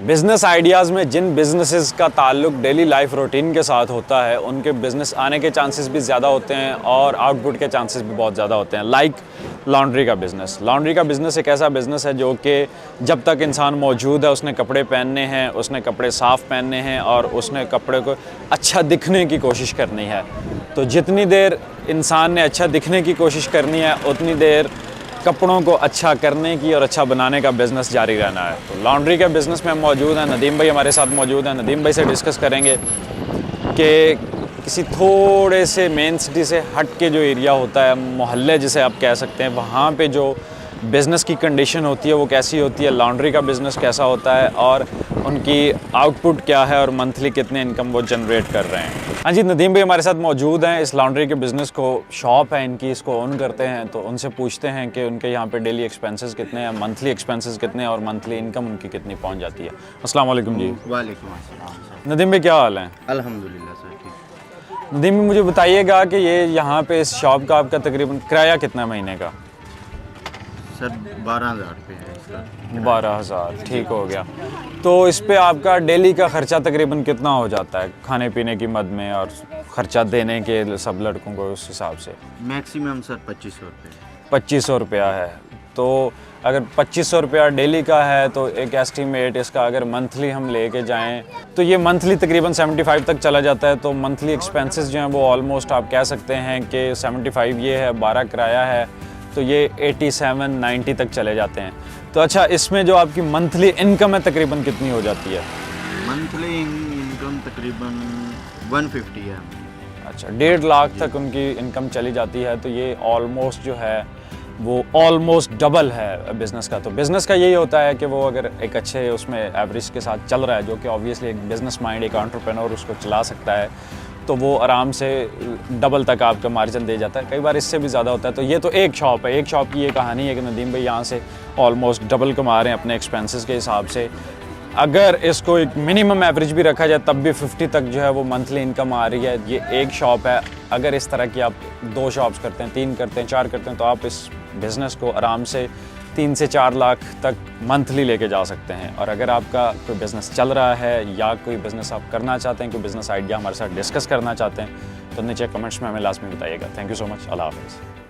Business ideas में जिन businesses का ताल्लुक डेली लाइफ रूटीन के साथ होता है उनके बिज़नेस आने के चांसेस भी ज़्यादा होते हैं और आउटपुट के चांसेस भी बहुत ज़्यादा होते हैं। लाइक लॉन्ड्री का बिज़नेस। लॉन्ड्री का बिज़नेस एक ऐसा बिज़नेस है जो कि जब तक इंसान मौजूद है उसने कपड़े पहनने हैं, उसने कपड़े साफ़ पहनने हैं और उसने कपड़े को अच्छा दिखने की कोशिश करनी है। तो जितनी देर इंसान ने अच्छा दिखने की कोशिश करनी है उतनी देर कपड़ों को अच्छा करने की और अच्छा बनाने का बिज़नेस जारी रहना है। तो लॉन्ड्री के बिज़नेस में हम मौजूद हैं, नदीम भाई हमारे साथ मौजूद हैं। नदीम भाई से डिस्कस करेंगे कि किसी थोड़े से मेन सिटी से हट के जो एरिया होता है, मोहल्ले जिसे आप कह सकते हैं, वहाँ पे जो बिज़नेस की कंडीशन होती है वो कैसी होती है, लॉन्ड्री का बिज़नेस कैसा होता है और उनकी आउटपुट क्या है और मंथली कितने इनकम वो जनरेट कर रहे हैं। हाँ जी, नदीम भाई हमारे साथ मौजूद हैं। इस लॉन्ड्री के बिज़नेस को शॉप है इनकी, इसको ओन करते हैं। तो उनसे पूछते हैं कि उनके यहाँ पे डेली एक्सपेंसेस कितने हैं, मंथली एक्सपेंसेस कितने हैं और मंथली इनकम उनकी कितनी पहुँच जाती है। अस्सलाम वालेकुम जी। वालेकुम अस्सलाम। नदीम भाई क्या हाल है? अल्हम्दुलिल्लाह सर ठीक। नदीम भाई मुझे बताइएगा कि ये यहाँ पे इस शॉप का आपका तकरीबन किराया कितना है महीने का? सर 12,000 रुपये है इसका। 12,000 ठीक हो गया। तो इस पे आपका डेली का ख़र्चा तकरीबन कितना हो जाता है खाने पीने की मद में और ख़र्चा देने के सब लड़कों को उस हिसाब से? मैक्सिमम सर 2500 रुपये। 2500 रुपया है। तो अगर 2500 रुपया डेली का है तो एक एस्टीमेट इसका अगर मंथली हम लेके जाएं तो ये मंथली तकरीबन 75 तक चला जाता है। तो मंथली एक्सपेंसेस जो हैं वो ऑलमोस्ट आप कह सकते हैं कि 75 ये है, 12 किराया है, तो ये 87-90 तक चले जाते हैं। तो अच्छा, इसमें जो आपकी मंथली इनकम है तकरीबन कितनी हो जाती है? मंथली इनकम तकरीबन 150 है। अच्छा, 1.5 लाख तक उनकी इनकम चली जाती है। तो ये ऑलमोस्ट जो है वो ऑलमोस्ट डबल है बिज़नेस का। तो बिज़नेस का यही होता है कि वो अगर एक अच्छे उसमें एवरेज के साथ चल रहा है, जो कि ऑब्वियसली एक बिज़नेस माइंड, एक एंटरप्रेन्योर उसको चला सकता है, तो वो आराम से डबल तक आपका मार्जिन दे जाता है। कई बार इससे भी ज़्यादा होता है। तो ये तो एक शॉप है, एक शॉप की ये कहानी है कि नदीम भाई यहाँ से ऑलमोस्ट डबल कमा रहे हैं अपने एक्सपेंसेस के हिसाब से। अगर इसको एक मिनिमम एवरेज भी रखा जाए तब भी 50 तक जो है वो मंथली इनकम आ रही है। ये एक शॉप है। अगर इस तरह की आप 2 शॉप्स करते हैं, 3 करते हैं, 4 करते हैं तो आप इस बिज़नेस को आराम से 3 से 4 लाख तक मंथली लेके जा सकते हैं। और अगर आपका कोई बिज़नेस चल रहा है या कोई बिज़नेस आप करना चाहते हैं, कोई बिज़नेस आइडिया हमारे साथ डिस्कस करना चाहते हैं तो नीचे कमेंट्स में हमें लाजमी बताइएगा। Thank you so much. अल्लाह हाफ़िज़।